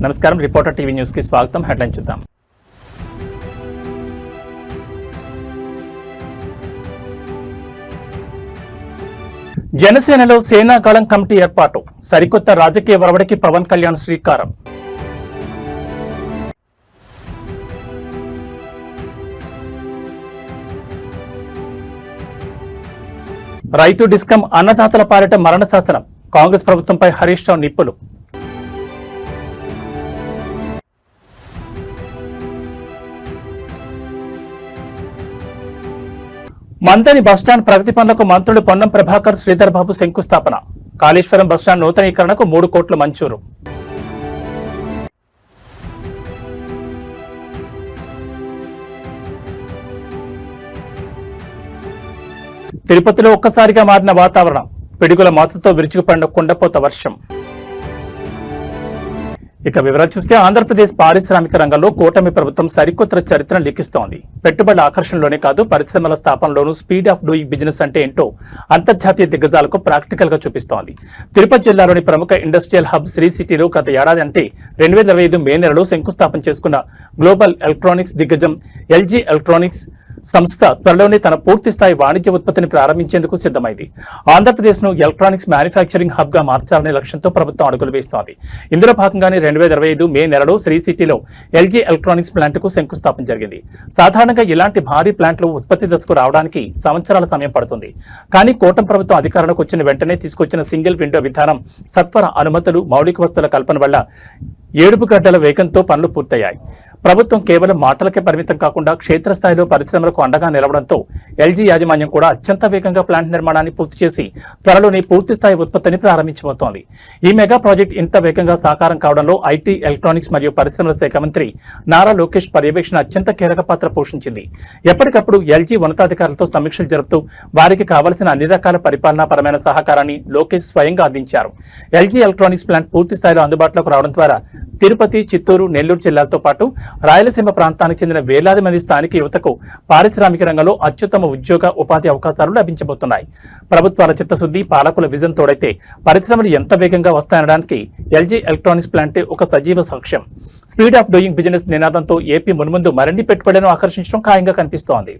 నమస్కారం, reporter TV news కి స్వాగతం. హెడ్లైన్ చూద్దాం. జనసేనలో సేనాకాలం కమిటీ ఏర్పాటు, సరికొత్త రాజకీయ వరవడికి పవన్ కళ్యాణ్ శ్రీకారం. రైతు డిస్కం అన్నదాతల పాలిట మరణ శాసనం, కాంగ్రెస్ ప్రభుత్వంపై హరీష్ రావు నిప్పులు. మంతని బస్టాండ్ ప్రగతి పనులకు మంత్రులు పొన్నం ప్రభాకర్, శ్రీధర్ బాబు శంకుస్థాపన. కాళేశ్వరం బస్టాండ్ నూతనీకరణకు 3 కోట్లు మంజూరు. తిరుపతిలో ఒక్కసారిగా మారిన వాతావరణం, పిడుగుల మాతతో విరుచుకుపడిన కుండపోత వర్షం. ఇక వివరాలు చూస్తే, ఆంధ్రప్రదేశ్ పారిశ్రామిక రంగంలో కూటమి ప్రభుత్వం సరికొత్త చరిత్రను లిఖిస్తోంది. పెట్టుబడుల ఆకర్షణలోనే కాదు, పరిశ్రమల స్థాపనలోనూ స్పీడ్ ఆఫ్ డూయింగ్ బిజినెస్ అంటే ఏంటో అంతర్జాతీయ దిగ్గజాలకు ప్రాక్టికల్ గా చూపిస్తోంది. తిరుపతి జిల్లాలోని ప్రముఖ ఇండస్ట్రియల్ హబ్ శ్రీ సిటీలో గత ఏడాది అంటే 2025 మే నెలలో శంకుస్థాపన చేసుకున్న గ్లోబల్ ఎలక్ట్రానిక్స్ దిగ్గజం LG ఎలక్ట్రానిక్స్ సంస్థ త్వరలోనే తన పూర్తిస్థాయి వాణిజ్య ఉత్పత్తిని ప్రారంభించేందుకు సిద్ధమైంది. ఆంధ్రప్రదేశ్ ను ఎలక్ట్రానిక్స్ మ్యానుఫ్యాక్చరింగ్ హబ్ గా మార్చాలనే లక్ష్యంతో ప్రభుత్వం అడుగులు వేస్తోంది. ఇందులో భాగంగానే 2025 మే నెలలో శ్రీ సిటీలో LG ఎలక్ట్రానిక్స్ ప్లాంట్ కు శంకుస్థాపన జరిగింది. సాధారణంగా ఇలాంటి భారీ ప్లాంట్లు ఉత్పత్తి దశకు రావడానికి సంవత్సరాల సమయం పడుతుంది. కానీ కూటమి ప్రభుత్వం అధికారంలోకి వచ్చిన వెంటనే తీసుకొచ్చిన సింగిల్ విండో విధానం, సత్వర అనుమతులు, మౌలిక వస్తువుల కల్పన వల్ల ఏడుపు గడ్డల వేగంతో పనులు పూర్తయ్యాయి. ప్రభుత్వం కేవలం మాటలకే పరిమితం కాకుండా క్షేత్రస్థాయిలో పరిశ్రమలకు అండగా నిలవడంతో LG యాజమాన్యం కూడా అత్యంత వేగంగా ప్లాంట్ నిర్మాణాన్ని పూర్తి చేసి త్వరలోనే పూర్తిస్థాయి ఉత్పత్తిని ప్రారంభించబోతోంది. ఈ మెగా ప్రాజెక్ట్ ఇంత వేగంగా సాకారం కావడంలో IT, ఎలక్ట్రానిక్స్ మరియు పరిశ్రమల శాఖ మంత్రి నారా లోకేష్ పర్యవేక్షణ అత్యంత కీలక పాత్ర పోషించింది. ఎప్పటికప్పుడు LG ఉన్నతాధికారులతో సమీక్షలు జరుపుతూ వారికి కావలసిన అన్ని రకాల పరిపాలనాపరమైన సహకారాన్ని లోకేష్ స్వయంగా అందించారు. LG ఎలక్ట్రానిక్స్ ప్లాంట్ పూర్తి స్థాయిలో అందుబాటులోకి రావడం ద్వారా తిరుపతి, చిత్తూరు, నెల్లూరు జిల్లాలతో పాటు రాయలసీమ ప్రాంతానికి చెందిన వేలాది మంది స్థానిక యువతకు పారిశ్రామిక రంగంలో అత్యుత్తమ ఉద్యోగ ఉపాధి అవకాశాలు లభించబోతున్నాయి. ప్రభుత్వాల చిత్తశుద్ధి, పాలకుల విజన్ తోడైతే పరిశ్రమలు ఎంత వేగంగా వస్తాయనడానికి LG ఎలక్ట్రానిక్స్ ప్లాంటే ఒక సజీవ సాక్ష్యం. స్పీడ్ ఆఫ్ డూయింగ్ బిజినెస్ నినాదంతో ఏపీ మున్ముందు మరిన్ని పెట్టుబడులను ఆకర్షించడం ఖాయంగా కనిపిస్తోంది.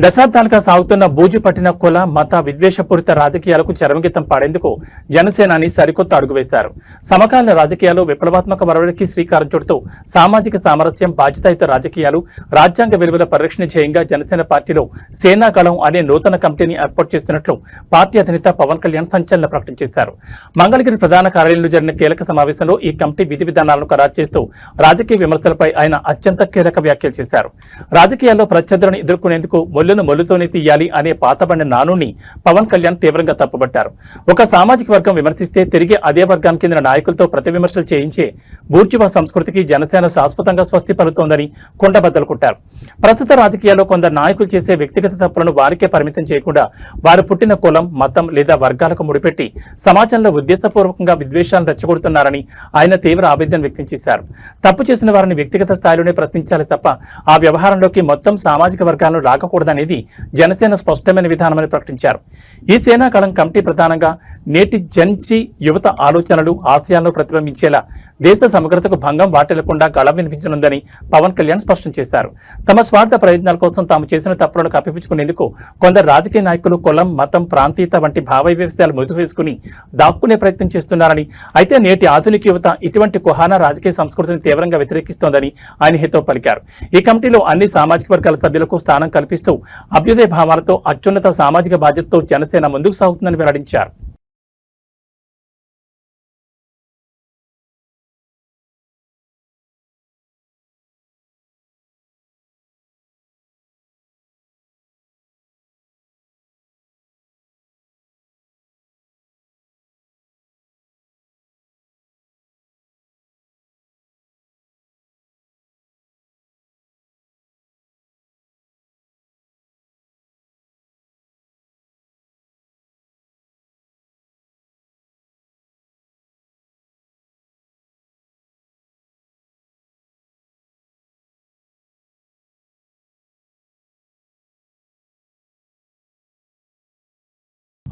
దశాబ్దాలుగా సాగుతున్న బూజు పట్టిన కుల, మత విద్వేషపూరిత రాజకీయాలకు చరమగీతం పాడేందుకు జనసేనాని సరికొత్త అడుగు వేశారు. సమకాలీన రాజకీయాలు విప్లవాత్మక వరవడికి శ్రీకారం చుడుతూ సామాజిక సామరస్యం, బాధ్యతాయుత రాజకీయాలు, రాజ్యాంగ విలువల పరిరక్షణ ధ్యేయంగా జనసేన పార్టీలో సేనాగళం అనే నూతన కమిటీని ఏర్పాటు చేస్తున్నట్లు పార్టీ అధినేత పవన్ కళ్యాణ్ సంచలన ప్రకటన చేశారు. మంగళగిరి ప్రధాన కార్యాలయంలో జరిగిన కీలక సమావేశంలో ఈ కమిటీ విధి విధానాలను ఖరారు చేస్తూ రాజకీయ విమర్శలపై ఆయన అత్యంత కీలక వ్యాఖ్యలు చేశారు. రాజకీయాల్లో ప్రత్యర్థులను ఎదుర్కొనేందుకు మొల్లును మొల్లుతోనే తీయాలి అనే పాతబడిన నానుని పవన్ కళ్యాణ్ తీవ్రంగా తప్పుపట్టారు. ఒక సామాజిక వర్గం విమర్శిస్తే తిరిగి అదే వర్గానికి చెందిన నాయకులతో ప్రతి విమర్శలు చేయించే బూర్జువా సంస్కృతికి జనసేన శాశ్వతంగా స్వస్తి పలుతోందని కుండబద్దలు కొట్టారు. ప్రస్తుత రాజకీయాల్లో కొందరు నాయకులు చేసే వ్యక్తిగత తప్పులను వారికే పరిమితం చేయకుండా వారు పుట్టిన కులం, మతం లేదా వర్గాలకు ముడిపెట్టి సమాజంలో ఉద్దేశపూర్వకంగా విద్వేషాలను రెచ్చగొడుతున్నారని ఆయన తీవ్ర ఆవేదన వ్యక్తం చేశారు. తప్పు చేసిన వారిని వ్యక్తిగత స్థాయిలోనే ప్రశ్నించాలి తప్ప ఆ వ్యవహారంలోకి మొత్తం సామాజిక వర్గాలను రాకూడదని అనేది జనసేన స్పష్టమైన విధానమని ప్రకటించారు. ఈ సేనాకాలం కమిటీ ప్రధానంగా నేటి జన్జీ యువత ఆలోచనలు, ఆశయాలను ప్రతిబింబించేలా దేశ సమగ్రతకు భంగం వాటిల్లకుండా గళం వినిపించనుందని పవన్ కళ్యాణ్ స్పష్టం చేశారు. తమ స్వార్థ ప్రయోజనాల కోసం తాము చేసిన తప్పులను కప్పిపుచ్చుకునేందుకు కొందరు రాజకీయ నాయకులు కులం, మతం, ప్రాంతీయత వంటి భావ వ్యవస్థలు ముదుగు వేసుకుని దాక్కునే ప్రయత్నం చేస్తున్నారని, అయితే నేటి ఆధునిక యువత ఇటువంటి కుహానా రాజకీయ సంస్కృతిని తీవ్రంగా వ్యతిరేకిస్తోందని ఆయన హితవు పలికారు. ఈ కమిటీలో అన్ని సామాజిక వర్గాల సభ్యులకు స్థానం కల్పిస్తూ అభ్యుదయ భావాలతో అత్యున్నత సామాజిక బాధ్యతతో జనసేన ముందుకు సాగుతుందని వెల్లడించారు.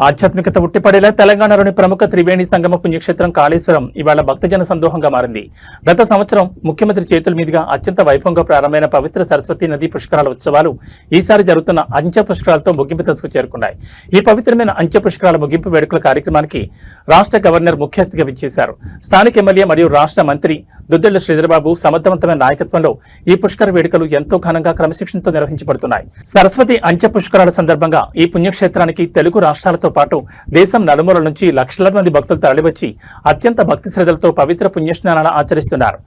ఆధ్యాత్మికత ఉట్టిపడేలా తెలంగాణలోని ప్రముఖ త్రివేణి సంగమ పుణ్యక్షేత్రం కాళేశ్వరం ఇవాళ భక్తజన సందోహంగా మారింది. గత సంవత్సరం ముఖ్యమంత్రి చేతుల మీదుగా అత్యంత వైభవంగా ప్రారంభమైన పవిత్ర సరస్వతి నదీ పుష్కరాల ఉత్సవాలు ఈసారి జరుగుతున్న అంచె పుష్కరాలతో ముగింపు దశకు చేరుకున్నాయి. ఈ పవిత్రమైన అంచె పుష్కరాల ముగింపు వేడుకల కార్యక్రమానికి రాష్ట్ర గవర్నర్ ముఖ్య అతిథిగా విచ్చేశారు. స్థానిక ఎమ్మెల్యే మరియు రాష్ట్ర మంత్రి దుద్దెళ్ల శ్రీధరబాబు సమర్థవంతమైన నాయకత్వంలో ఈ పుష్కర వేడుకలు ఎంతో ఘనంగా క్రమశిక్షణతో నిర్వహించబడుతున్నాయి. సరస్వతి అంచె పుష్కరాల సందర్భంగా ఈ పుణ్యక్షేత్రానికి తెలుగు రాష్ట్రాలతో పాటు దేశం నలుమూలల నుంచి లక్షలాది మంది భక్తులు తరలివచ్చి అత్యంత భక్తి శ్రద్ధలతో పవిత్ర పుణ్యస్నానాలను ఆచరిస్తున్నారు.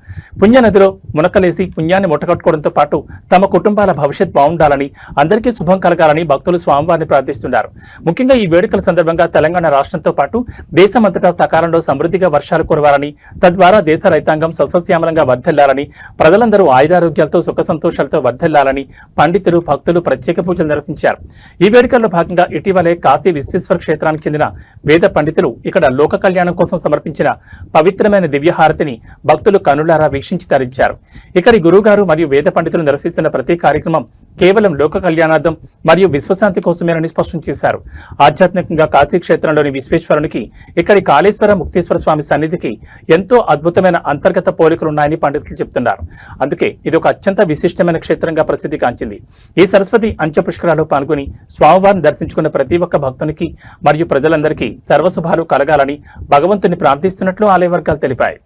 పుణ్యనదిలో మునకలేసి పుణ్యాన్ని ముట్టగట్టుకోవడంతో పాటు తమ కుటుంబాల భవిష్యత్ బాగుండాలని, అందరికీ శుభం కలగాలని భక్తులు స్వామివారిని ప్రార్థిస్తున్నారు. ముఖ్యంగా ఈ వేడుకల సందర్భంగా తెలంగాణ రాష్ట్రంతో పాటు దేశమంతటా సకాలంలో సమృద్ధిగా వర్షాలు కురవాలని, తద్వారా దేశ రైతాంగం సస్యశ్యామలంగా వర్ధిల్లాలని, ప్రజలందరూ ఆయురారోగ్యాలతో సుఖ సంతోషాలతో వర్ధిల్లాలని పండితులు, భక్తులు ప్రత్యేక పూజలు నిర్వహించారు. ఈ వేడుకల్లో భాగంగా ఇటీవలే కాశీ విశ్వేశ్వర క్షేత్రానికి చెందిన వేద పండితులు ఇక్కడ లోక కళ్యాణం కోసం సమర్పించిన పవిత్రమైన దివ్యహారతిని భక్తులు కనులారా వీక్షించి తరించారు. ఇక్కడి గురువుగారు మరియు వేద పండితులు నిర్వహిస్తున్న ప్రతి కార్యక్రమం కేవలం లోక కళ్యాణార్థం మరియు విశ్వశాంతి కోసమేనని స్పష్టం చేశారు. ఆధ్యాత్మికంగా కాశీ క్షేత్రంలోని విశ్వేశ్వరునికి ఇక్కడి కాళేశ్వర ముక్తేశ్వర స్వామి సన్నిధికి ఎంతో అద్భుతమైన అంతర్గత పోలికలున్నాయని పండితులు చెబుతున్నారు. అందుకే ఇది ఒక అత్యంత విశిష్టమైన క్షేత్రంగా ప్రసిద్ధి కాంచింది. ఈ సరస్వతి అంచె పుష్కరాల్లో పాల్గొని స్వామివారిని దర్శించుకున్న ప్రతి ఒక్క భక్తునికి మరియు ప్రజలందరికీ సర్వశుభాలు కలగాలని భగవంతుని ప్రార్థిస్తున్నట్లు ఆలయ వర్గాలు తెలిపాయి.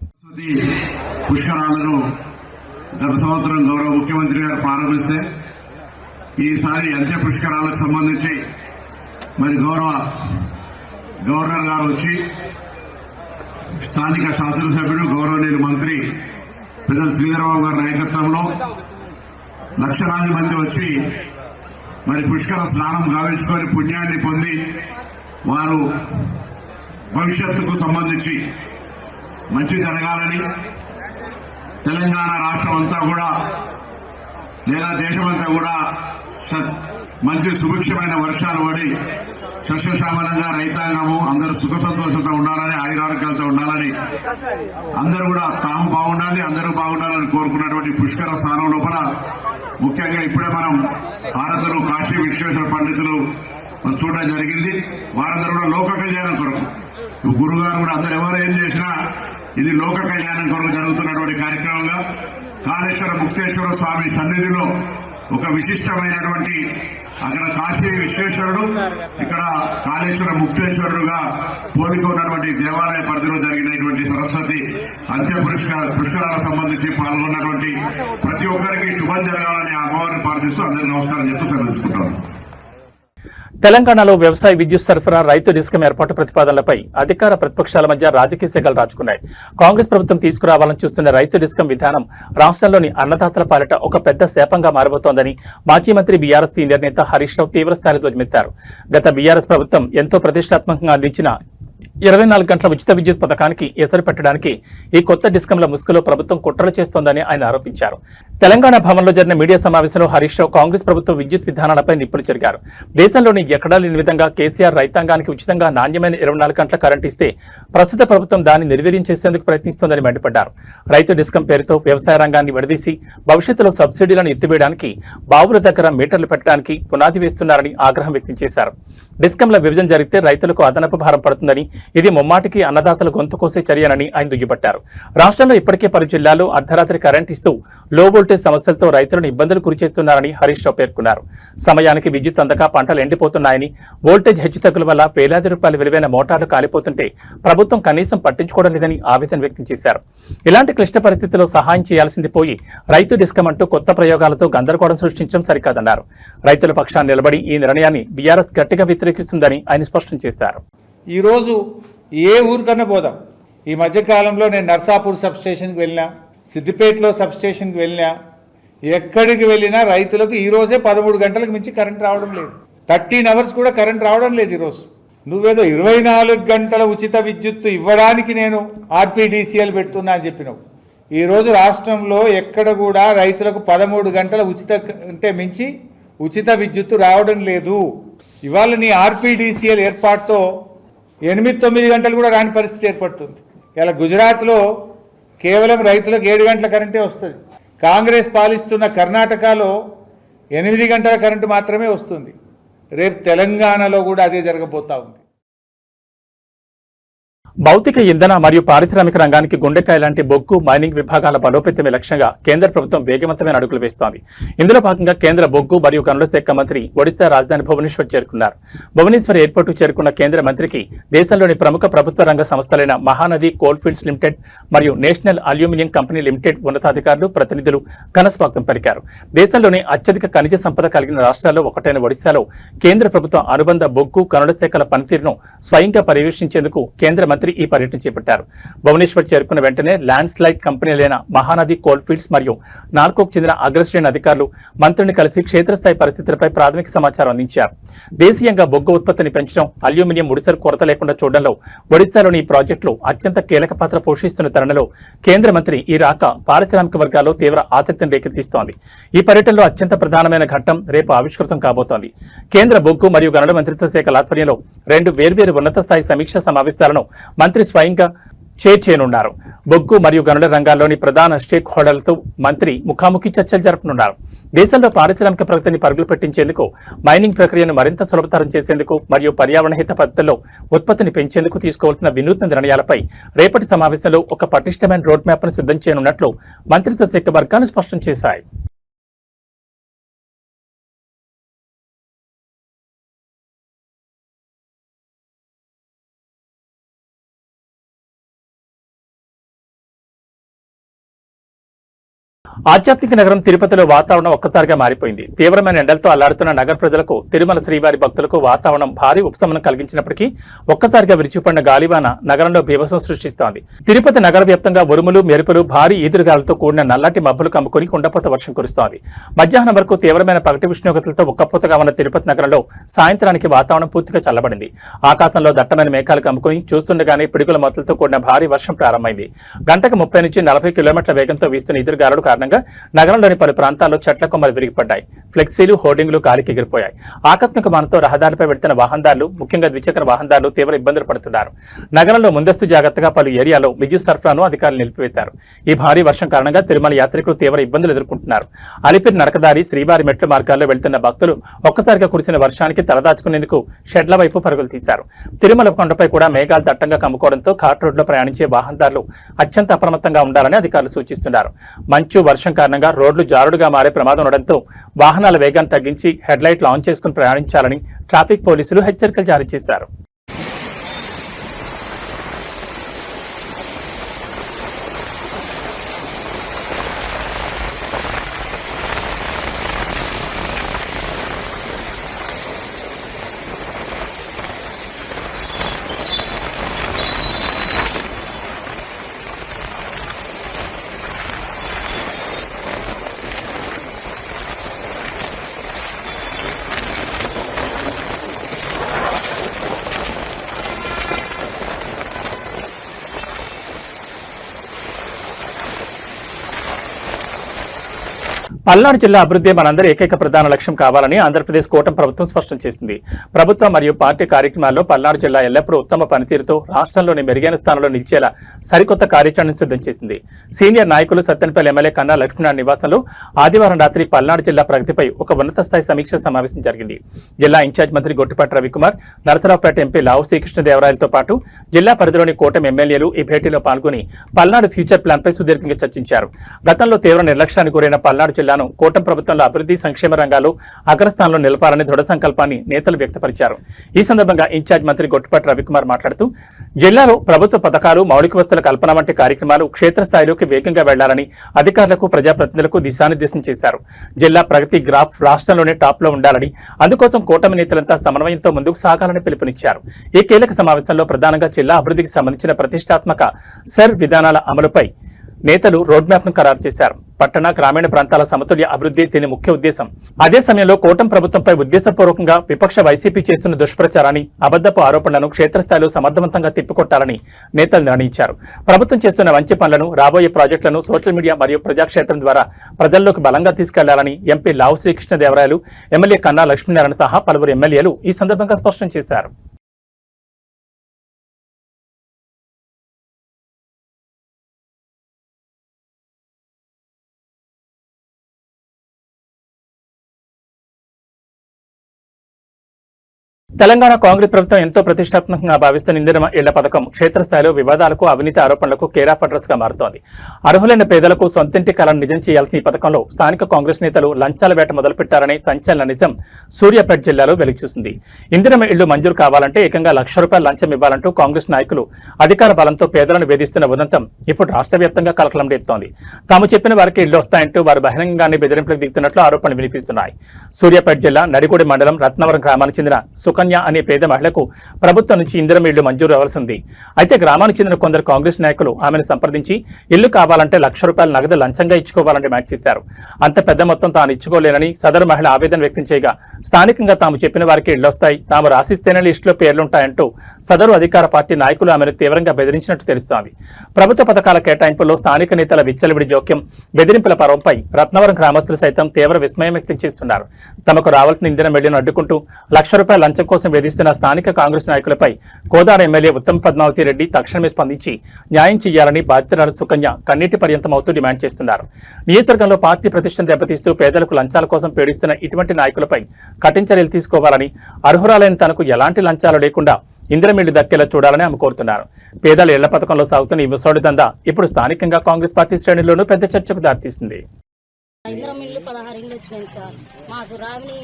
గత సంవత్సరం గౌరవ ముఖ్యమంత్రి గారు ప్రారంభిస్తే ఈసారి అంచె పుష్కరాలకు సంబంధించి మరి గౌరవ గవర్నర్ గారు వచ్చి స్థానిక శాసనసభ్యుడు గౌరవనీయులు మంత్రి పెద్దల శ్రీధరబాబు గారి నాయకత్వంలో లక్షలాది మంది వచ్చి మరి పుష్కర స్నానం గావించుకొని పుణ్యాన్ని పొంది వారు భవిష్యత్తుకు సంబంధించి మంచి జరగాలని, తెలంగాణ రాష్ట్రం అంతా కూడా లేదా దేశమంతా కూడా మంచి సుభిక్షమైన వర్షాలు పడి సస్యశ్యామలంగా రైతాంగము అందరూ సుఖ సంతోషంతో ఉండాలని, ఆయురారోగ్యాలతో ఉండాలని, అందరూ కూడా తాము బాగుండాలి, అందరూ బాగుండాలని కోరుకున్నటువంటి పుష్కర స్థానం లోపల ముఖ్యంగా ఇప్పుడే మనం భారతులు కాశీ విశ్వేశ్వర పండితులు చూడడం జరిగింది. వారందరూ కూడా లోక కళ్యాణం కొరకు, గురుగారు కూడా అందరు ఎవరు ఏం చేసినా ఇది లోక కళ్యాణం కొరకు జరుగుతున్నటువంటి కార్యక్రమంగా కాళేశ్వర ముక్తేశ్వర స్వామి సన్నిధిలో ఒక విశిష్టమైనటువంటి అక్కడ కాశీ విశ్వేశ్వరుడు, ఇక్కడ కాళేశ్వర ముక్తేశ్వరుడుగా పోలిక ఉన్నటువంటి దేవాలయ పరిధిలో జరిగినటువంటి సరస్వతి అంత్య పుష్కరాలకు సంబంధించి పాల్గొన్నటువంటి ప్రతి ఒక్కరికి శుభం జరగాలని అమ్మవారిని ప్రార్థిస్తూ అందరికీ నమస్కారం చెప్తూ సెలవుకుంటాను. తెలంగాణలో వ్యవసాయ విద్యుత్ సరఫరా, రైతు డిస్కం ఏర్పాటు ప్రతిపాదనలపై అధికార ప్రతిపక్షాల మధ్య రాజకీయ సెగలు రాచుకున్నాయి. కాంగ్రెస్ ప్రభుత్వం తీసుకురావాలని చూస్తున్న రైతు డిస్కం విధానం రాష్ట్రంలోని అన్నదాతల పాలిట ఒక పెద్ద శాపంగా మారబోతోందని మాజీ మంత్రి బీఆర్ఎస్ సీనియర్ నేత హరీష్ రావు తీవ్రస్థాయిలో ధ్వజమెత్తారు. గత బీఆర్ఎస్ ప్రభుత్వం ఎంతో ప్రతిష్టాత్మకంగా అందించిన 24 గంటల ఉచిత విద్యుత్ పథకానికి ఎసరు పెట్టడానికి ఈ కొత్త డిస్కంల ముసుగులో ప్రభుత్వం కుట్రలు చేస్తోందని ఆయన ఆరోపించారు. తెలంగాణ భవన్లో జరిగిన మీడియా సమావేశంలో హరీష్ రావు కాంగ్రెస్ ప్రభుత్వ విద్యుత్ విధానాలపై నిప్పులు చెరిగారు. దేశంలోని ఎక్కడా లేని విధంగా కేసీఆర్ రైతాంగానికి ఉచితంగా నాణ్యమైన 24 గంటల కరెంట్ ఇస్తే ప్రస్తుత ప్రభుత్వం దాన్ని నిర్వీర్యం చేసేందుకు ప్రయత్నిస్తోందని మండిపడ్డారు. రైతు డిస్కం పేరుతో వ్యవసాయ రంగాన్ని విడదీసి భవిష్యత్తులో సబ్సిడీలను ఎత్తివేయడానికి, బావుల దగ్గర మీటర్లు పెట్టడానికి పునాది వేస్తున్నారని ఆగ్రహం వ్యక్తం చేశారు. డిస్కంల విభజన జరిగితే రైతులకు అదనపు భారం పడుతుందని, ఇది ముమ్మాటికి అన్నదాతల గొంతు కోసే చర్యనని ఆయన దుయ్యబట్టారు. రాష్ట్రంలో ఇప్పటికే పలు జిల్లాల్లో అర్ధరాత్రి కరెంట్ ఇస్తూ లో వోల్టేజ్ సమస్యలతో రైతులను ఇబ్బందులు గురిచేస్తున్నారని హరీష్ రావు పేర్కొన్నారు. సమయానికి విద్యుత్ అందక పంటలు ఎండిపోతున్నాయని, వోల్టేజ్ హెచ్చుతగ్గుల వల్ల వేలాది రూపాయల విలువైన మోటార్లు కాలిపోతుంటే ప్రభుత్వం కనీసం పట్టించుకోవడం లేదని ఆవేదన వ్యక్తం చేశారు. ఇలాంటి క్లిష్ట పరిస్థితుల్లో సహాయం చేయాల్సింది పోయి రైతు డిస్కం అంటూ కొత్త ప్రయోగాలతో గందరగోళం సృష్టించడం సరికాదన్నారు. రైతుల పక్షాన్ని నిలబడి ఈ నిర్ణయాన్ని బీఆర్ఎస్ గట్టిగా వ్యతిరేకిస్తుందని ఆయన స్పష్టం చేశారు. ఈరోజు ఏ ఊరికన్నా పోదాం. ఈ మధ్యకాలంలో నేను నర్సాపూర్ సబ్ స్టేషన్కి వెళ్ళినా, సిద్దిపేటలో సబ్ స్టేషన్కి వెళ్ళినా, ఎక్కడికి వెళ్ళినా రైతులకు ఈరోజే 13 గంటలకు మించి కరెంట్ రావడం లేదు. 13 అవర్స్ కూడా కరెంట్ రావడం లేదు. ఈరోజు నువ్వేదో 24 గంటల ఉచిత విద్యుత్తు ఇవ్వడానికి నేను ఆర్పీడీసీఎల్ పెడుతున్నా అని చెప్పినావు. ఈరోజు రాష్ట్రంలో ఎక్కడ కూడా రైతులకు 13 గంటల ఉచిత అంటే మించి ఉచిత విద్యుత్తు రావడం లేదు. ఇవాళ నీ ఆర్పీడీసీఎల్ ఏర్పాటుతో 8-9 గంటలు కూడా రాని పరిస్థితి ఏర్పడుతుంది. ఇలా గుజరాత్లో కేవలం రైతులకు 7 గంటల కరెంటే వస్తుంది. కాంగ్రెస్ పాలిస్తున్న కర్ణాటకలో 8 గంటల కరెంటు మాత్రమే వస్తుంది. రేపు తెలంగాణలో కూడా అదే జరగబోతా ఉంది. భౌతిక ఇంధన మరియు పారిశ్రామిక రంగానికి గుండెకాయ లాంటి బొగ్గు మైనింగ్ విభాగాల బలోపేతమే లక్ష్యంగా కేంద్ర ప్రభుత్వం వేగవంతమైన అడుగులు వేస్తోంది. ఇందులో భాగంగా కేంద్ర బొగ్గు మరియు గనుల శాఖ మంత్రి ఒడిశా రాజధాని భువనేశ్వర్ చేరుకున్నారు. భువనేశ్వర్ ఎయిర్పోర్టుకు చేరుకున్న కేంద్ర మంత్రికి దేశంలోని ప్రముఖ ప్రభుత్వ రంగ సంస్థలైన మహానది కోల్ఫీల్డ్స్ లిమిటెడ్ మరియు నేషనల్ అల్యూమినియం కంపెనీ లిమిటెడ్ ఉన్నతాధికారులు ప్రతినిధులు ఘన స్వాగతం పలికారు. దేశంలోని అత్యధిక ఖనిజ సంపద కలిగిన రాష్ట్రాల్లో ఒకటైన ఒడిశాలో కేంద్ర ప్రభుత్వం అనుబంధ బొగ్గు గనుల శాఖల పనితీరును స్వయంగా పర్యవేక్షించేందుకు కేంద్ర మంత్రి ఈ పర్యటన చేపట్టారు. భువనేశ్వర్ చేరుకున్న వెంటనే ల్యాండ్ స్లైడ్ కంపెనీలైన మహానది కోల్ఫీల్డ్స్ మరియు నాల్కోకు చెందిన అగ్రశ్రేణి అధికారులు మంత్రిని కలిసి క్షేత్రస్థాయి పరిస్థితులపై ప్రాథమిక సమాచారం అందించారు. దేశీయంగా బొగ్గు ఉత్పత్తిని పెంచడం, అల్యూమినియం ముడిసరు కొరత లేకుండా చూడడంలో ఒడిశాలోని ఈ ప్రాజెక్టులు అత్యంత కీలక పాత్ర పోషిస్తున్న తరుణంలో కేంద్ర మంత్రి ఈ రాక పారిశ్రామిక వర్గాల్లో తీవ్ర ఆసక్తిని రేకెత్తిస్తోంది. ఈ పర్యటనలో అత్యంత ప్రధానమైన ఘట్టం రేపు ఆవిష్కృతం కాబోతోంది. కేంద్ర బొగ్గు మరియు గనుల మంత్రిత్వ శాఖల ఆధ్వర్యంలో 2 వేర్వేరు ఉన్నత స్థాయి సమీక్షా సమావేశాలను మంత్రి స్వయంగా చేయనున్నారు. బొగ్గు మరియు గనుల రంగాల్లోని ప్రధాన స్టేక్ హోల్డర్లతో మంత్రి ముఖాముఖి చర్చలు జరపనున్నారు. దేశంలో పారిశ్రామిక ప్రగతిని పరుగులు పెట్టించేందుకు, మైనింగ్ ప్రక్రియను మరింత సులభతరం చేసేందుకు మరియు పర్యావరణ హిత పద్ధతుల్లో ఉత్పత్తిని పెంచేందుకు తీసుకోవాల్సిన వినూత్న నిర్ణయాలపై రేపటి సమావేశంలో ఒక పటిష్టమైన రోడ్ మ్యాప్ను సిద్ధం చేయనున్నట్లు మంత్రిత్వ శాఖ వర్గాలు స్పష్టం చేశాయి. ఆధ్యాత్మిక నగరం తిరుపతిలో వాతావరణం ఒక్కసారిగా మారిపోయింది. తీవ్రమైన ఎండలతో అల్లాడుతున్న నగర ప్రజలకు, తిరుమల శ్రీవారి భక్తులకు వాతావరణం భారీ ఉపశమనం కలిగించినప్పటికీ ఒక్కసారిగా విరిచిపడిన గాలివాన నగరంలో బీభత్సం సృష్టిస్తోంది. తిరుపతి నగర వ్యాప్తంగా ఉరుములు, మెరుపులు, భారీ ఈదురుగాలతో కూడిన నల్లటి మబ్బులు కమ్ముకుని కుండపోత వర్షం కురుస్తోంది. మధ్యాహ్నం వరకు తీవ్రమైన పగటి ఉష్ణోగ్రతలతో ఉక్కపోతగా ఉన్న తిరుపతి నగరంలో సాయంత్రానికి వాతావరణం పూర్తిగా చల్లబడింది. ఆకాశంలో దట్టమైన మేఘాలు కమ్ముకుని చూస్తుండగానే పిడుగుల మొత్తలతో కూడిన భారీ వర్షం ప్రారంభమైంది. గంటకు 30 నుంచి 40 కిలోమీటర్ల వేగంతో వీస్తున్న ఈదురుగాలుల కారణంగా నగరంలోని పలు ప్రాంతాల్లో చెట్ల కొమ్మలు విరిగిపడ్డాయి. ఫ్లెక్సీలు, హోర్డింగ్లు గాలికి ఎగిరిపోయాయి. ఆకస్మిక వానతో రహదారిపై వెళ్తున్న వాహనదారులు, ముఖ్యంగా ద్విచక్ర వాహనదారులు తీవ్ర ఇబ్బందులు పడుతున్నారు. నగరంలో ముందస్తు జాగ్రత్తగా పలు ఏరియాలో విద్యుత్ సరఫరాను అధికారులు నిలిపివేశారు. ఈ భారీ వర్షం కారణంగా తిరుమల యాత్రికులు తీవ్ర ఇబ్బందులు ఎదుర్కొంటున్నారు. అలిపిరి నడకదారి, శ్రీవారి మెట్ల మార్గాల్లో వెళ్తున్న భక్తులు ఒక్కసారిగా కురిసిన వర్షానికి తలదాచుకునేందుకు షెడ్ల వైపు పరుగులు తీశారు. తిరుమల కొండపై కూడా మేఘాలు దట్టంగా కమ్ముకోవడంతో ఘాట్ రోడ్లో ప్రయాణించే వాహనదారులు అత్యంత అప్రమత్తంగా ఉండాలని అధికారులు సూచిస్తున్నారు. మంచు, వర్షం కారణంగా రోడ్లు జారుడుగా మారే ప్రమాదం ఉండడంతో వాహనాల వేగాన్ని తగ్గించి హెడ్ లైట్లు ఆన్ చేసుకుని ప్రయాణించాలని ట్రాఫిక్ పోలీసులు హెచ్చరికలు జారీ చేశారు. పల్నాడు జిల్లా అభివృద్ధి మనందరి ఏకైక ప్రధాన లక్ష్యం కావాలని ఆంధ్రప్రదేశ్ కూటమి ప్రభుత్వం స్పష్టం చేసింది. ప్రభుత్వం మరియు పార్టీ కార్యక్రమాల్లో పల్నాడు జిల్లా ఎల్లప్పుడూ ఉత్తమ పనితీరుతో రాష్ట్రంలోని మెరుగైన స్థానంలో నిలిచేలా సరికొత్త కార్యాచరణను సిద్ధం చేసింది. సీనియర్ నాయకులు సత్తెనపల్లి ఎమ్మెల్యే కన్నా లక్ష్మీనారాయణ నివాసంలో ఆదివారం రాత్రి పల్నాడు జిల్లా ప్రగతిపై ఒక ఉన్నత స్థాయి సమీక్ష సమావేశం జరిగింది. జిల్లా ఇన్ఛార్జ్ మంత్రి గొట్టిపాటి రవికుమార్, నరసరావుపేట ఎంపీ లావు శ్రీకృష్ణదేవరాయలతో పాటు జిల్లా పరిధిలోని కూటమి ఎమ్మెల్యేలు ఈ భేటీలో పాల్గొని పల్నాడు ఫ్యూచర్ ప్లాన్పై సుదీర్ఘంగా చర్చించారు. గతంలో తీవ్ర నిర్లక్ష్యానికి గురైన పల్నాడు జిల్లాను కూటమి ప్రభుత్వంలో అభివృద్ధి, సంక్షేమ రంగాల్లో అగ్రస్థానంలో నిలపాలని దృఢ సంకల్పాన్ని నేతలు వ్యక్తపరిచారు. ఈ సందర్భంగా ఇన్ఛార్జ్ మంత్రి గొట్టిపాటి రవికుమార్ మాట్లాడుతూ జిల్లాలో ప్రభుత్వ పథకాలు, మౌలిక వసతుల కల్పన వంటి కార్యక్రమాలు క్షేత్రస్థాయిలోకి వేగంగా వెళ్లాలని అధికారులకు, ప్రజాప్రతినిధులకు దిశానిర్దేశం చేశారు. జిల్లా ప్రగతి గ్రాఫ్ రాష్ట్రంలోనే టాప్ లో ఉండాలని, అందుకోసం కూటమి నేతలంతా సమన్వయంతో ముందుకు సాగాలని పిలుపునిచ్చారు. ఈ కీలక సమావేశంలో ప్రధానంగా జిల్లా అభివృద్ధికి సంబంధించిన ప్రతిష్టాత్మక సర్ విధానాల అమలుపై నేతలు రోడ్ మ్యాప్ ను ఖరారు చేశారు. పట్టణ, గ్రామీణ ప్రాంతాల సమతుల్య అభివృద్ధి దీని ముఖ్య ఉద్దేశం. అదే సమయంలో కూటమి ప్రభుత్వంపై ఉద్దేశపూర్వకంగా విపక్ష వైసీపీ చేస్తున్న దుష్ప్రచారాన్ని, అబద్ధపు ఆరోపణలను క్షేత్రస్థాయిలో సమర్థవంతంగా తిప్పికొట్టాలని నేతలు నిర్ణయించారు. ప్రభుత్వం చేస్తున్న మంచి పనులను, రాబోయే ప్రాజెక్టులను సోషల్ మీడియా మరియు ప్రజాక్షేత్రం ద్వారా ప్రజల్లోకి బలంగా తీసుకెళ్లాలని ఎంపీ లావు శ్రీకృష్ణదేవరాయలు, ఎమ్మెల్యే కన్నా లక్ష్మీనారాయణ సహా పలువురు ఎమ్మెల్యేలు ఈ సందర్భంగా స్పష్టం చేశారు. తెలంగాణ కాంగ్రెస్ ప్రభుత్వం ఎంతో ప్రతిష్టాత్మకంగా భావిస్తున్న ఇందిరమ్మ ఇళ్ల పథకం క్షేత్రస్థాయిలో వివాదాలకు అవినీతి ఆరోపణలకు కేర్ ఆఫ్ అడ్రస్ గా మారుతోంది. అర్హులైన పేదలకు సొంతింటి కలను నిజం చేయాల్సిన ఈ పథకంలో స్థానిక కాంగ్రెస్ నేతలు లంచాల వేట మొదలుపెట్టారనే సంచలన నిజం సూర్యాపేట జిల్లాలో వెలుగుచూసింది. ఇందిరమ్మ ఇళ్లు మంజూరు కావాలంటే ఏకంగా ₹1,00,000 లంచం ఇవ్వాలంటూ కాంగ్రెస్ నాయకులు అధికార బలంతో పేదలను వేధిస్తున్న ఉదంతం ఇప్పుడు రాష్ట్ర వ్యాప్తంగా కలకలం రేపుతోంది. తాము చెప్పిన వారికి ఇళ్లు వస్తాయంటూ వారు బహిరంగంగానే బెదిరింపులకు దిగుతున్నట్లు ఆరోపణలు వినిపిస్తున్నాయి. సూర్యాపేట జిల్లా నడిగూడి మండలం రత్నవరం గ్రామానికి చెందిన సుకన్య అనే పేద మహిళకు ప్రభుత్వం నుంచి ఇందిరమ్మ ఇళ్లు మంజూరు అవ్వాల్సింది. అయితే గ్రామానికి చెందిన కొందరు కాంగ్రెస్ నాయకులు ఆమెను సంప్రదించి ఇల్లు కావాలంటే ₹1,00,000 నగదు లంచంగా ఇచ్చుకోవాలని డిమాండ్ చేశారు. అంత పెద్ద మొత్తం తాను ఇచ్చుకోలేనని సదరు మహిళ ఆవేదన వ్యక్తం చేయగా స్థానికంగా తాము చెప్పిన వారికి ఇళ్లొస్తాయి, తాము రాసిస్తేనే లిస్టులో పేర్లుంటాయంటూ సదరు అధికార పార్టీ నాయకులు ఆమెను తీవ్రంగా బెదిరించినట్టు తెలుస్తోంది. ప్రభుత్వ పథకాల కేటాయింపుల్లో స్థానిక నేతల విచ్చలవిడి జోక్యం, బెదిరింపుల పర్వంపై రత్నవరం గ్రామస్తులు సైతం తీవ్ర విస్మయం వ్యక్తం చేస్తున్నారు. తమకు రావాల్సిన ఇందిరమ్మ ఇళ్లను అడ్డుకుంటూ ₹1,00,000 లంచం కోసం వేధిస్తున్న స్థానిక కాంగ్రెస్ నాయకులపై కోదాడ ఎమ్మెల్యే ఉత్తమ్ పద్మావతి రెడ్డి తక్షణమే స్పందించి న్యాయం చేయాలని బాధితురాలు సుకన్య కన్నీటి పర్యంతం అవుతూ డిమాండ్ చేస్తున్నారు. నియోజకవర్గంలో పార్టీ ప్రతిష్టను దెబ్బతీస్తూ పేదలకు లంచాల కోసం పీడిస్తున్న ఇటువంటి నాయకులపై కఠిన చర్యలు తీసుకోవాలని, అర్హురాలైన తనకు ఎలాంటి లంచాలు లేకుండా ఇందిరమ్మ ఇళ్లు దక్కేలా చూడాలని ఆమె కోరుతున్నారు. పేదల ఇళ్ల పథకంలో సాగుతున్న ఈ ముసోడి దందా ఇప్పుడు స్థానికంగా కాంగ్రెస్ పార్టీ శ్రేణుల్లోనూ పెద్ద చర్చకు దారితీస్తుంది. ఇందిరమ్మ ఇల్లు 16 ఇండ్లు వచ్చినాయి సార్. మాకు రావిని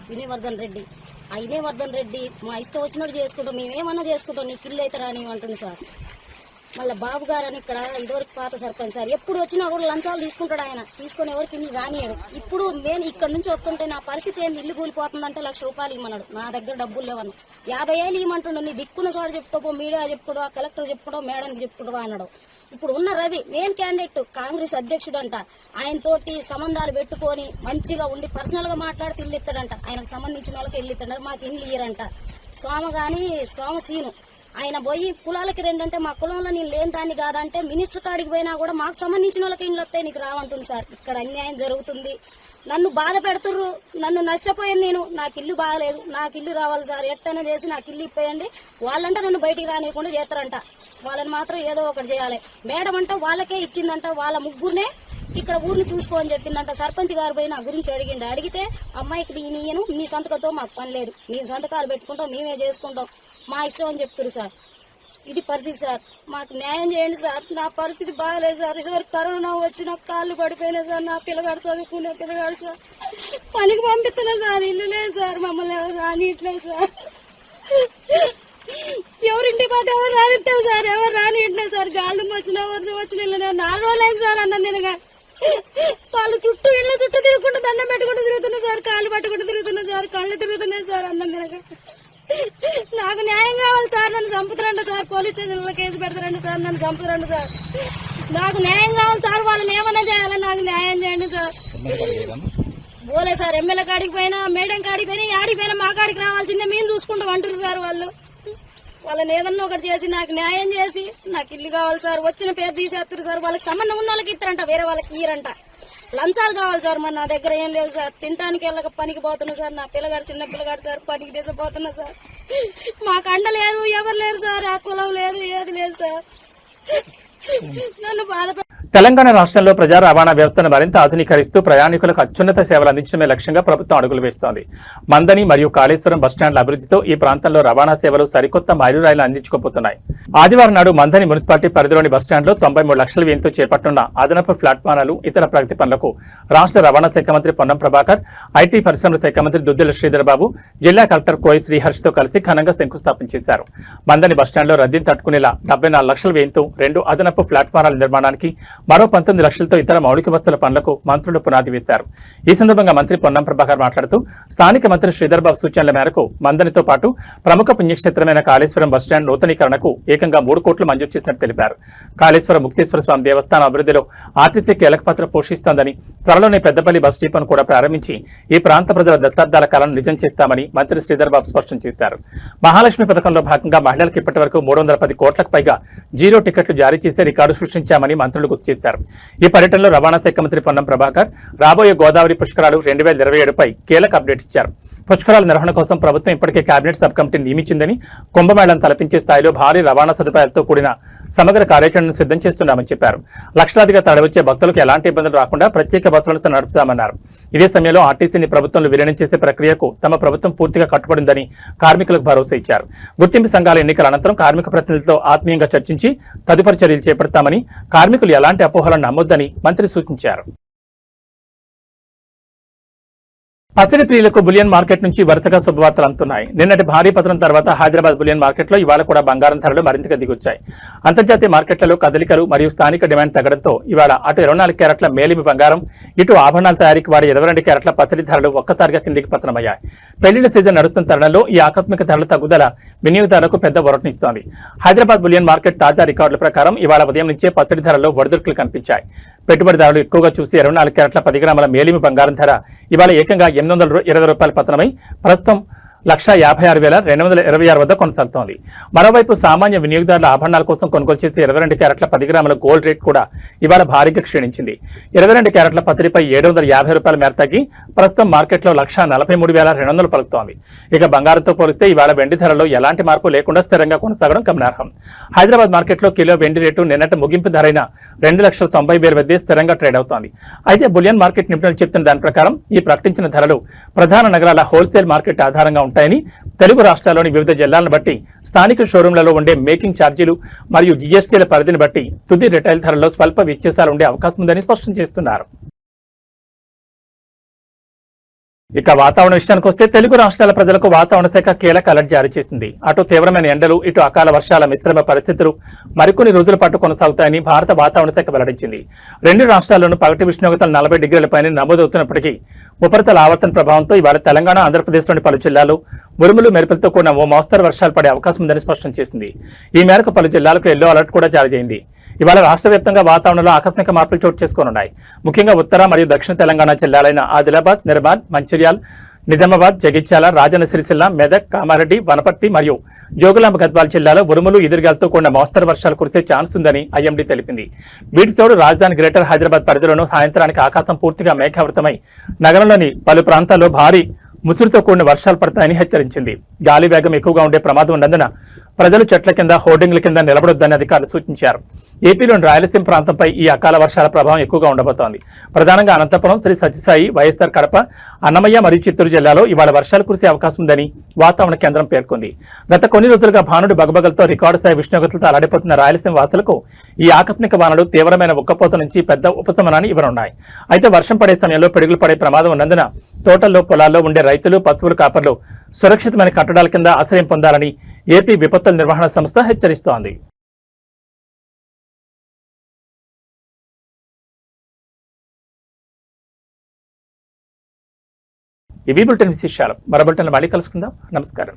వినయవర్ధన్ రెడ్డి, ఆ వినయవర్ధన్ రెడ్డి మా ఇష్టం వచ్చినట్టు చేసుకుంటాం, మేమేమన్నా చేసుకుంటాం, నీకు ఇల్లు అయితే రాని అంటుంది సార్. మళ్ళీ బాబు గారు అని ఇక్కడ ఇదివరకు పాత సర్పంచ్ సార్, ఎప్పుడు వచ్చినా కూడా లంచాలు తీసుకుంటాడు ఆయన, తీసుకొని ఎవరికి ఇల్లు రానియాడు. ఇప్పుడు నేను ఇక్కడ నుంచి వస్తుంటే నా పరిస్థితి ఏంది, ఇల్లు కూలిపోతుందంటే ₹1,00,000 ఇవ్వమన్నాడు. నా దగ్గర డబ్బులు లేవన్నా, 50,000 ఇవ్వమంటుండు. నీ దిక్కున్న చోట చెప్పుకోపో, మీడియా చెప్పుకోవా, కలెక్టర్ చెప్పుకోవడం, మేడంకి చెప్పుకోవా అన్నాడు. ఇప్పుడు ఉన్న రవి మెయిన్ క్యాండిడేట్, కాంగ్రెస్ అధ్యక్షుడు అంట, ఆయనతోటి సంబంధాలు పెట్టుకొని మంచిగా ఉండి పర్సనల్ గా మాట్లాడితే ఇల్లు ఇస్తాడంట. ఆయనకు సంబంధించిన వాళ్ళకి ఇల్లు ఇస్తాడు, మాకు ఇల్లు ఇయ్యరంట. సోమ సీను ఆయన పోయి కులాలకి 2 అంటే మా కులంలో నేను లేని దాన్ని కాదంటే మినిస్టర్ కాడికి పోయినా కూడా మాకు సంబంధించిన వాళ్ళకి ఇల్లు వస్తాయి, నీకు రావంటుంది సార్. ఇక్కడ అన్యాయం జరుగుతుంది, నన్ను బాధ పెడుతుర్రు, నన్ను నష్టపోయాను నేను, నాకు ఇల్లు బాగలేదు, నాకు ఇల్లు రావాలి సార్, ఎట్టనే చేసి నాకు ఇల్లు ఇప్పేయండి. వాళ్ళంటే నన్ను బయటికి రానియకుండా చేస్తారంట, వాళ్ళని మాత్రం ఏదో ఒకటి చేయాలి. మేడం అంట వాళ్ళకే ఇచ్చిందంట, వాళ్ళ ముగ్గురునే ఇక్కడ ఊరిని చూసుకో అని చెప్పిందంట. సర్పంచ్ గారు పోయి నా గురించి అడిగితే అమ్మాయికి నేను నీ సంతకంతో మాకు పని లేదు, నీ సంతకాలు పెట్టుకుంటాం, మేమే చేసుకుంటాం, మా ఇష్టం అని చెప్తున్నారు సార్. ఇది పరిస్థితి సార్, మాకు న్యాయం చేయండి సార్. నా పరిస్థితి బాగలేదు సార్, ఇదివరకు కరోనా వచ్చి నాకు కాళ్ళు పడిపోయినాయి సార్, నా పిల్లగాడు చదువుకునే పిల్లగాడు సార్, పనికి పంపిస్తున్నా సార్, ఇల్లు లేదు సార్, మమ్మల్ని ఎవరు రానియట్లేదు సార్, ఎవరింటి పోతే ఎవరు రానిస్తారు సార్, ఎవరు రానియట్లేదు సార్. గాలి వచ్చిన వర్షం వచ్చిన ఇల్లు 4 రోజులైంది సార్ అన్నం తినగా. వాళ్ళ చుట్టూ ఇళ్ళ చుట్టూ తిరుగుకుంటూ దండం పెట్టుకుంటూ తిరుగుతున్నా సార్, కాళ్ళు పట్టుకుంటూ తిరుగుతున్నా సార్, కళ్ళు తిరుగుతున్నాయి సార్ అన్నం తినగా. నాకు న్యాయం కావాలి సార్, నన్ను చంపుతారంట సార్, పోలీస్ స్టేషన్లో కేసు పెడతారంట సార్, నన్ను చంపుతారంట సార్, నాకు న్యాయం కావాలి సార్, వాళ్ళని ఏమన్నా చేయాలని నాకు న్యాయం చేయండి సార్. పోలే సార్, ఎమ్మెల్యే కాడికి పోయినా, మేడం కాడికి పోయినా, ఆడికి పోయినా మా కాడికి రావాల్సిందే, మేము చూసుకుంటాం అంటారు సార్. వాళ్ళని ఏదన్నా ఒకటి చేసి నాకు న్యాయం చేసి నాకు ఇల్లు కావాలి సార్. వచ్చిన పేరు తీసేస్తారు సార్, వాళ్ళకి సంబంధం ఉన్న వాళ్ళకి ఇస్తారంట, వేరే వాళ్ళకి ఇయ్యరంట. లంచాలు కావాలి సార్, మరి నా దగ్గర ఏం లేదు సార్, తినడానికి వెళ్ళక పనికి పోతున్నా సార్, నా పిల్లగాడు చిన్న పిల్లగాడు సార్, పనికి తీసిపోతున్నా సార్, మాకు అండ లేరు, ఎవరు లేరు సార్, ఆ కులం లేదు, ఏది లేదు సార్, నన్ను బాధపడ. తెలంగాణ రాష్ట్రంలో ప్రజా రవాణా వ్యవస్థను మరింత ఆధునీకరిస్తూ ప్రయాణికులకు అత్యున్నత సేవలు అందించడమే లక్ష్యంగా ప్రభుత్వం అడుగులు వేస్తోంది. మందని మరియు కాళేశ్వరం బస్టాండ్ల అభివృద్ధితో ఈ ప్రాంతంలో రవాణా సేవలు సరికొత్త మైలురాయిలు అందించుకోబోతున్నాయి. ఆదివారం నాడు మందని మున్సిపాలిటీ పరిధిలోని బస్టాండ్లో 93 లక్షల వ్యయంతో చేపట్టనున్న అదనపు ప్లాట్ఫారాలు, ఇతర ప్రగతి పనులకు రాష్ట్ర రవాణా శాఖ మంత్రి పొన్నం ప్రభాకర్, ఐటీ పరిశ్రమల శాఖ మంత్రి దుద్దిల శ్రీధర్ బాబు, జిల్లా కలెక్టర్ కోయి శ్రీహర్షితో కలిసి ఘనంగా శంకుస్థాపన చేశారు. మందని బస్టాండ్లో రద్దీని తట్టుకునేలా 74 లక్షల వ్యయంతో 2 అదనపు ప్లాట్ఫారాల నిర్మాణానికి, మరో 19 లక్షలతో ఇతర మౌలిక వస్తువుల పనులకు మంత్రులు పునాది వేశారు. ఈ సందర్భంగా మంత్రి పొన్నం ప్రభాకర్ మాట్లాడుతూ స్థానిక మంత్రి శ్రీధర్ బాబు సూచనల మేరకు మందనితో పాటు ప్రముఖ పుణ్యక్షేత్రమైన కాళేశ్వరం బస్టాండ్ నూతనీకరణకు ఏకంగా 3 కోట్లు మంజూరు చేసినట్టు తెలిపారు. కాళేశ్వరం ముక్తేశ్వర స్వామి దేవస్థానం అభివృద్ధిలో ఆర్టీసీ కీలక పాత్ర పోషిస్తోందని, త్వరలోనే పెద్దపల్లి బస్ డిపోను కూడా ప్రారంభించి ఈ ప్రాంత ప్రజల దశాబ్దాల కాలం నిజం చేస్తామని మంత్రి శ్రీధర్ బాబు స్పష్టం చేశారు. మహాలక్ష్మి పథకంలో భాగంగా మహిళలకు ఇప్పటి వరకు 310 కోట్లకు పైగా జీరో టికెట్లు జారీ చేసే రికార్డు సృష్టించామని మంత్రులు గుర్తు చేశారు. చేశారు. ఈ పర్యటనలో రవాణా శాఖ మంత్రి పొన్నం ప్రభాకర్ రాబోయే గోదావరి పుష్కరాలు 2027పై కీలక అప్డేట్ ఇచ్చారు. పుష్కరాల నిర్వహణ కోసం ప్రభుత్వం ఇప్పటికే కేబినెట్ సబ్ కమిటీని నియమించిందని, కుంభమేళాను తలపించే స్థాయిలో భారీ రవాణా సదుపాయాలతో కూడిన సమగ్ర కార్యాచరణను సిద్ధం చేస్తున్నామని చెప్పారు. లక్షలాదిగా తరలివచ్చే భక్తులకు ఎలాంటి ఇబ్బందులు రాకుండా ప్రత్యేక బస్సులను నడుపుతామన్నారు. ఇదే సమయంలో ఆర్టీసీని ప్రభుత్వంలో విలీనం చేసే ప్రక్రియకు తమ ప్రభుత్వం పూర్తిగా కట్టుబడిందని కార్మికులకు భరోసా ఇచ్చారు. గుర్తింపు సంఘాల ఎన్నికల అనంతరం కార్మిక ప్రతినిధులతో ఆత్మీయంగా చర్చించి తదుపరి చర్యలు చేపడతామని, కార్మికులు ఎలాంటి అపోహలను నమ్మొద్దని మంత్రి సూచించారు. పచ్చడి ప్రియులకు బులియన్ మార్కెట్ నుంచి వరుసగా శుభవార్తలు అందుతున్నాయి. నిన్నటి భారీ పతనం తర్వాత హైదరాబాద్ బులియన్ మార్కెట్లో ఇవాళ కూడా బంగారం ధరలు మరింతగా దిగొచ్చాయి. అంతర్జాతీయ మార్కెట్లలో కదలికలు మరియు స్థానిక డిమాండ్ తగ్గడంతో ఇవాళ అటు 24 క్యారెట్ల మేలిమి బంగారం, ఇటు ఆభరణాల తయారీకి వాడే 22 క్యారెట్ల పచ్చడి ధరలు ఒక్కసారిగా కిందికి పతనమయ్యాయి. పెళ్లిళ్ల సీజన్ నడుస్తున్న తరుణంలో ఈ ఆకస్మిక ధరల తగ్గుదల వినియోగదారులకు పెద్ద ఊరటనిస్తోంది. హైదరాబాద్ బులియన్ మార్కెట్ తాజా రికార్డుల ప్రకారం ఇవాళ ఉదయం నుంచే పచ్చడి ధరల్లో ఒడిదుడుకులు కనిపించాయి. పెట్టుబడిదారులు ఎక్కువగా చూసి 24 క్యారెట్ల 10 గ్రాముల మేలిమి బంగారం ధర ఇవాళ ఏకంగా 820 రూపాయల పతనమై ప్రస్తుతం 1,56,226 వద్ద కొనసాగుతోంది. మరోవైపు సామాన్య వినియోగదారుల ఆభరణాల కోసం కొనుగోలు చేసే 22 క్యారెట్ల 10 గ్రాముల గోల్డ్ రేట్ కూడా ఇవాళ భారీగా క్షీణించింది. 22 క్యారెట్ల పత్తిపై 750 రూపాయల మేర తగ్గి ప్రస్తుతం మార్కెట్లో 1,43,200 పలుకుతోంది. ఇక బంగారంతో పోలిస్తే ఇవాళ వెండి ధరలో ఎలాంటి మార్పు లేకుండా స్థిరంగా కొనసాగడం గమనార్హం. హైదరాబాద్ మార్కెట్లో కిలో వెండి రేటు నిన్నటి ముగింపు ధరైన 2,90,000 వద్దే స్థిరంగా ట్రేడ్ అవుతోంది. అయితే బులియన్ మార్కెట్ నిపుణులు చెప్తున్న దాని ప్రకారం ఈ ప్రకటించిన ధరలు ప్రధాన నగరాల హోల్సేల్ మార్కెట్ ఆధారంగా ఉంటాయని, తెలుగు రాష్ట్రాల్లోని వివిధ జిల్లాలను బట్టి స్థానిక షోరూంలలో ఉండే మేకింగ్ ఛార్జీలు మరియు జీఎస్టీల పరిధిని బట్టి తుది రిటైల్ ధరల్లో స్వల్ప వ్యత్యాసాలు ఉండే అవకాశం ఉందని స్పష్టం చేస్తున్నారు. ఇక వాతావరణ విషయానికి వస్తే తెలుగు రాష్ట్రాల ప్రజలకు వాతావరణ శాఖ కీలక అలర్ట్ జారీ చేసింది. అటు తీవ్రమైన ఎండలు, ఇటు అకాల వర్షాల మిశ్రమ పరిస్థితులు మరికొన్ని రోజుల పాటు కొనసాగుతాయని భారత వాతావరణ శాఖ వెల్లడించింది. 2 రాష్ట్రాల్లోనూ పగటి ఉష్ణోగ్రతలు 40 డిగ్రీలపైనే నమోదవుతున్నప్పటికీ ఉపరితల ఆవర్తన ప్రభావంతో ఇవాళ తెలంగాణ, ఆంధ్రప్రదేశ్లోని పలు జిల్లాలు ఉరుములు మెరుపులతో కూడిన ఓ మోస్తరు వర్షాలు పడే అవకాశం ఉందని స్పష్టం చేసింది. ఈ మేరకు పలు జిల్లాలకు ఎల్లో అలర్ట్ కూడా జారీ అయింది. ఇవాళ రాష్ట్ర వ్యాప్తంగా వాతావరణంలో ఆకస్మిక మార్పులు చోటు చేసుకోనున్నాయి. ముఖ్యంగా ఉత్తర మరియు దక్షిణ తెలంగాణ జిల్లాలైన ఆదిలాబాద్, నిర్మల్, మంచిర్యాల్, నిజామాబాద్, జగిత్యాల, రాజన్న సిరిసిల్ల, మెదక్, కామారెడ్డి, వనపర్తి మరియు జోగులాంబ గద్వాల జిల్లాలో ఉరుములు, ఎదురుగాలతో కూడిన మోస్తరు వర్షాలు కురిసే ఛాన్స్ ఉందని ఐఎండీ తెలిపింది. వీటితోడు రాజధాని గ్రేటర్ హైదరాబాద్ పరిధిలోనూ సాయంత్రానికి ఆకాశం పూర్తిగా మేఘావృతమై నగరంలోని పలు ప్రాంతాల్లో భారీ ముసురుతో కూడిన వర్షాలు పడతాయని హెచ్చరించింది. గాలి వేగం ఎక్కువగా ఉండే ప్రమాదం ఉన్నందున ప్రజలు చెట్ల కింద, హోర్డింగ్ల కింద నిలబడొద్దని అధికారులు సూచించారు. ఏపీలోని రాయలసీమ ప్రాంతంపై ఈ అకాల వర్షాల ప్రభావం ఎక్కువగా ఉండబోతోంది. ప్రధానంగా అనంతపురం, శ్రీ సత్యసాయి, వైఎస్ఆర్ కడప, అన్నమయ్య మరియు చిత్తూరు జిల్లాలో ఇవాళ వర్షాలు కురిసే అవకాశం ఉందని వాతావరణ కేంద్రం పేర్కొంది. గత కొన్ని రోజులుగా భానుడి బగబగలతో రికార్డు స్థాయి ఉష్ణోగ్రతలతో అలడిపోతున్న రాయలసీమ వాసులకు ఈ ఆకస్మిక వానలు తీవ్రమైన ఉక్కపోత నుంచి పెద్ద ఉపశమనాన్ని ఇవ్వనున్నాయి. అయితే వర్షం పడే సమయంలో పిడుగులు పడే ప్రమాదం ఉన్నందున తోటల్లో, పొలాల్లో ఉండే రైతులు, పశువుల కాపర్లు సురక్షితమైన కట్టడాల కింద ఆశ్రయం పొందాలని ఏపీ విపత్తుల నిర్వహణ సంస్థ హెచ్చరిస్తోంది. ఇవి బులెటిన్ విశేషాలు. మరో బులెటిన్లో మళ్ళీ కలుసుకుందాం. నమస్కారం.